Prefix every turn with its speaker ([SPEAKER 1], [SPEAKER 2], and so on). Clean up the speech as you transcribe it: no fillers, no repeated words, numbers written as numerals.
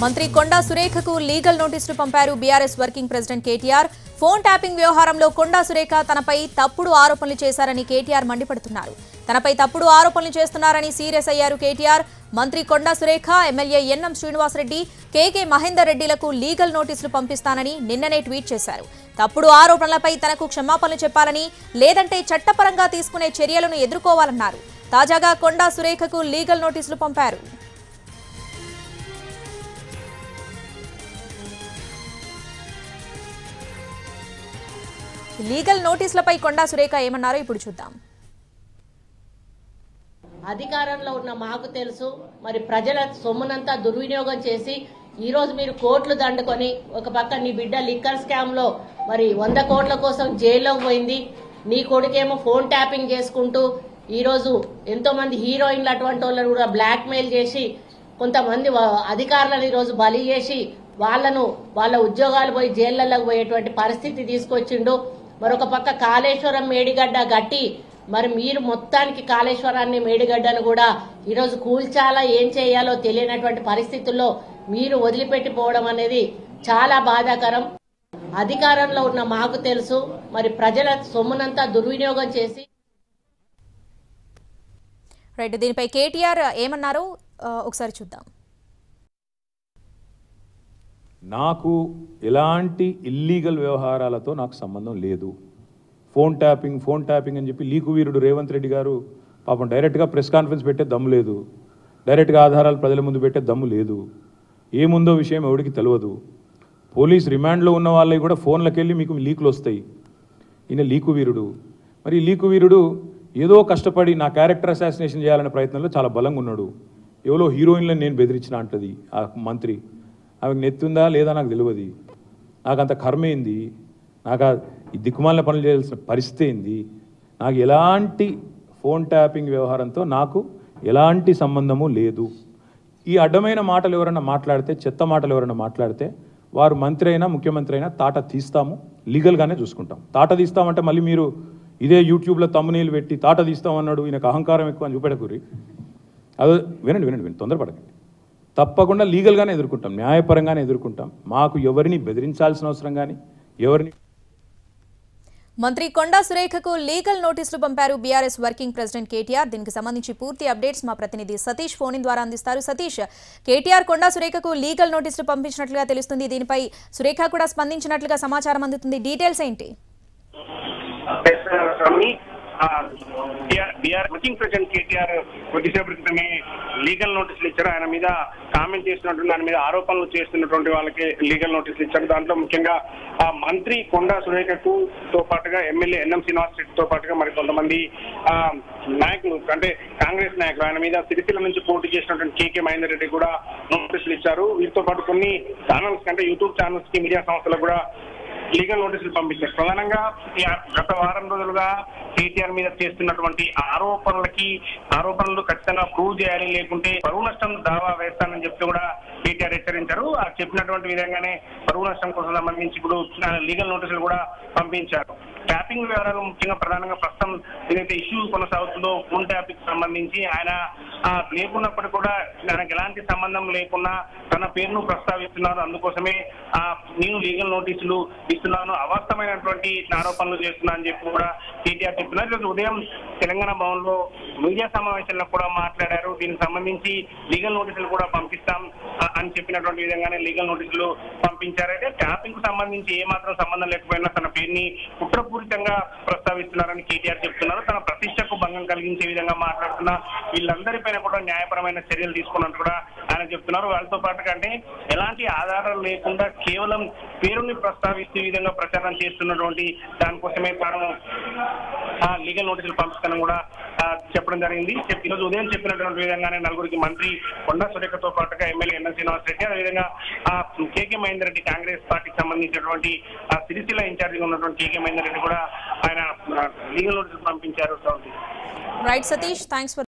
[SPEAKER 1] మంత్రి కొండా సురేఖకు లీగల్ నోటీసులు పంపారు BRS working president KTR. Phone tapping వ్యవహారంలో కొండా సురేఖ తనపై తప్పుడు ఆరోపణలు చేశారని కేటీఆర్ మండిపడుతున్నారు. తనపై తప్పుడు ఆరోపణలు చేస్తున్నారని సీరియస్ అయ్యారు కేటీఆర్. మంత్రి కొండా సురేఖ, ఎమ్మెల్యే ఎన్ఎం శ్రీనివాసరెడ్డి, కేకే మహేందర్ రెడ్డిలకు లీగల్ నోటీసులు పంపిస్తానని నిన్ననే ట్వీట్ చేశారు. తప్పుడు ఆరోపణలపై తనకు క్షమాపణలు చెప్పాలని, లేదంటే చట్టపరంగా తీసుకునే చర్యలను ఎదుర్కోవాలన్నారు. తాజాగా కొండా సురేఖకు లీగల్ నోటీసులు పంపారు. లీగల్ నోటీసులపై కొండా సురేఖ ఏమన్నారో ఇప్పుడు చూద్దాం.
[SPEAKER 2] అధికారంలో ఉన్న మాకు తెలుసు, మరి ప్రజల సొమ్మునంతా దుర్వినియోగం చేసి ఈ రోజు మీరు కోట్లు దండుకొని ఒక పక్క నీ బిడ్డ లిక్కర్ స్కామ్ లో మరి 100 కోట్ల కోసం జైల్లోకి పోయింది. నీ కొడుకేమో ఫోన్ ట్యాపింగ్ చేసుకుంటూ ఈ రోజు ఎంతో మంది హీరోయిన్లు అటువంటి వాళ్ళని కూడా బ్లాక్ మెయిల్ చేసి కొంతమంది అధికారులను ఈ రోజు బలి చేసి వాళ్ళ ఉద్యోగాలు పోయి జైళ్లలోకి పోయేటువంటి పరిస్థితి తీసుకొచ్చిండు. మరొక పక్క కాళేశ్వరం మేడిగడ్డ గట్టి మరి మీరు మొత్తానికి కాళేశ్వరాన్ని మేడిగడ్డను కూడా ఈరోజు కూల్చాలా, ఏం చేయాలో తెలియనటువంటి పరిస్థితుల్లో మీరు వదిలిపెట్టిపోవడం అనేది చాలా బాధాకరం. అధికారంలో ఉన్న మాకు తెలుసు, మరి ప్రజల సొమ్మునంతా దుర్వినియోగం చేసి
[SPEAKER 1] దీనిపై కేటీఆర్ ఏమన్నారో ఒకసారి చూద్దాం.
[SPEAKER 3] నాకు ఎలాంటి ఇల్లీగల్ వ్యవహారాలతో నాకు సంబంధం లేదు. ఫోన్ ట్యాపింగ్ అని చెప్పి లీకు వీరుడు రేవంత్ రెడ్డి గారు పాపం డైరెక్ట్గా ప్రెస్ కాన్ఫరెన్స్ పెట్టే దమ్ము లేదు, డైరెక్ట్గా ఆధారాలు ప్రజల ముందు పెట్టే దమ్ము లేదు. ఏముందో విషయం ఎవరికి తెలియదు. పోలీస్ రిమాండ్లో ఉన్న వాళ్ళకి కూడా ఫోన్లకు వెళ్ళి మీకు లీకులు వస్తాయి. ఈయన లీకు వీరుడు. మరి ఈ లీకు వీరుడు ఏదో కష్టపడి నా క్యారెక్టర్ అసాసినేషన్ చేయాలనే ప్రయత్నంలో చాలా బలంగా ఉన్నాడు. ఎవరో హీరోయిన్లను నేను బెదిరించిన అంటది ఆ మంత్రి. ఆమెకు నెత్తుందా లేదా నాకు తెలియదు. నాకు అంత కర్మ ఏంది, నాకు ఈ దిక్కుమాలిన పనులు చేయాల్సిన పరిస్థితి ఏంది. నాకు ఎలాంటి ఫోన్ ట్యాపింగ్ వ్యవహారంతో నాకు ఎలాంటి సంబంధము లేదు. ఈ అడ్డమైన మాటలు ఎవరైనా మాట్లాడితే, చెత్త మాటలు ఎవరైనా మాట్లాడితే వారు మంత్రి అయినా ముఖ్యమంత్రి అయినా తాట తీస్తాము, లీగల్గానే చూసుకుంటాం. తాట తీస్తామంటే మళ్ళీ మీరు ఇదే యూట్యూబ్లో తమ్మునీళ్ళు పెట్టి తాట తీస్తామన్నాడు, ఈయనకు అహంకారం ఎక్కువ అని చూపెడకూరి. అదే వినండి, తొందరపడకండి. తప్పకుండా లీగల్గానే ఎదుర్కొంటాం, న్యాయపరంగానే ఎదుర్కొంటాం. మాకు ఎవరిని బెదిరించాల్సిన అవసరం కానీ ఎవరిని.
[SPEAKER 1] మంత్రి కొండా సురేఖకు లీగల్ నోటీసులు పంపారు బీఆర్ఎస్ వర్కింగ్ ప్రెసిడెంట్ కేటీఆర్. దీనికి సంబంధించి పూర్తి అప్డేట్స్ మా ప్రతినిధి సతీష్ ఫోన్ ద్వారా అందిస్తారు. సతీష్, కేటీఆర్ కొండా సురేఖకు లీగల్ నోటీసులు పంపించినట్లుగా తెలుస్తుంది. దీనిపై సురేఖ కూడా స్పందించినట్లుగా సమాచారం అందుతుంది. డీటెయిల్స్ ఏంటి?
[SPEAKER 4] వర్కింగ్ ప్రెసిడెంట్ కేటీఆర్ కొద్దిసేపటి క్రితమే లీగల్ నోటీసులు ఇచ్చారు. ఆయన మీద కామెంట్ చేస్తున్నటువంటి దాని మీద ఆరోపణలు చేస్తున్నటువంటి వాళ్ళకి లీగల్ నోటీసులు ఇచ్చారు. దాంట్లో ముఖ్యంగా మంత్రి కొండా సురేఖకు తో పాటుగా ఎమ్మెల్యే ఎన్ఎం శ్రీనివాసరెడ్డితో పాటుగా మరి కొంతమంది నాయకులు, అంటే కాంగ్రెస్ నాయకులు, ఆయన మీద సిరిసిల్ల నుంచి పోటీ చేసినటువంటి కేకే మహేందర్ రెడ్డి కూడా నోటీసులు ఇచ్చారు. వీటితో పాటు కొన్ని ఛానల్స్ అంటే యూట్యూబ్ ఛానల్స్ కి, మీడియా సంస్థలకు కూడా లీగల్ నోటీసులు పంపించారు. ప్రధానంగా గత వారం రోజులుగా కేటీఆర్ మీద చేస్తున్నటువంటి ఆరోపణలు ఖచ్చితంగా ప్రూవ్ చేయాలి, లేకుంటే పరువు నష్టం దావా వేస్తానని చెప్తూ కూడా కేటీఆర్ హెచ్చరించారు. ఆ చెప్పినటువంటి విధంగానే పరువు నష్టం కోసం సంబంధించి ఇప్పుడు లీగల్ నోటీసులు కూడా పంపించారు. ట్యాపింగ్ వివరాలు ముఖ్యంగా ప్రధానంగా ప్రస్తుతం ఏదైతే ఇష్యూ కొనసాగుతుందో ఫోన్ ట్యాపింగ్ సంబంధించి ఆయన లేకున్నప్పటికీ కూడా ఆయనకు ఎలాంటి సంబంధం లేకుండా తన పేరును ప్రస్తావిస్తున్నారు. అందుకోసమే నేను లీగల్ నోటీసులు ఇస్తున్నాను, అవాస్తవమైనటువంటి ఆరోపణలు చేస్తున్నా అని చెప్పి కూడా కేటీఆర్ చెప్తున్నారు. ఈరోజు ఉదయం తెలంగాణ భవన్ లో మీడియా సమావేశంలో కూడా మాట్లాడారు. దీనికి సంబంధించి లీగల్ నోటీసులు కూడా పంపిస్తాం అని చెప్పినటువంటి విధంగానే లీగల్ నోటీసులు పంపించారు. అయితే ట్యాపింగ్ కు సంబంధించి ఏమాత్రం సంబంధం లేకపోయినా తన పేరుని కుట్రపూరితంగా ప్రస్తావిస్తున్నారని కేటీఆర్ చెప్తున్నారు. తన ప్రతిష్టకు భంగం కలిగించే విధంగా మాట్లాడుతున్న వీళ్ళందరిపైన కూడా న్యాయపరమైన చర్యలు తీసుకున్నట్టు కూడా ఆయన చెప్తున్నారు. వాళ్ళతో పాటు కంటే ఎలాంటి ఆధారాలు లేకుండా కేవలం పేరుని ప్రస్తావిస్తూ ఈ విధంగా ప్రచారం చేస్తున్నటువంటి దానికోసమే తాను లీగల్ నోటీసులు పంపిస్తానని కూడా చెప్పడం జరిగింది. ఈరోజు ఉదయం చెప్పినటువంటి విధంగానే నలుగురికి మంత్రి కొండా సురేఖతో పాటుగా ఎమ్మెల్యే ఎన్ఎం శ్రీనివాసరెడ్డి, అదేవిధంగా కేకే మహేందర్ రెడ్డి కాంగ్రెస్ పార్టీకి సంబంధించినటువంటి సిరిసిల్ల ఇన్ఛార్జిగా ఉన్నటువంటి కేకే మహేందర్ రెడ్డి కూడా ఆయన లీగల్ నోటీసులు పంపించారు.
[SPEAKER 1] Right Satish, thanks.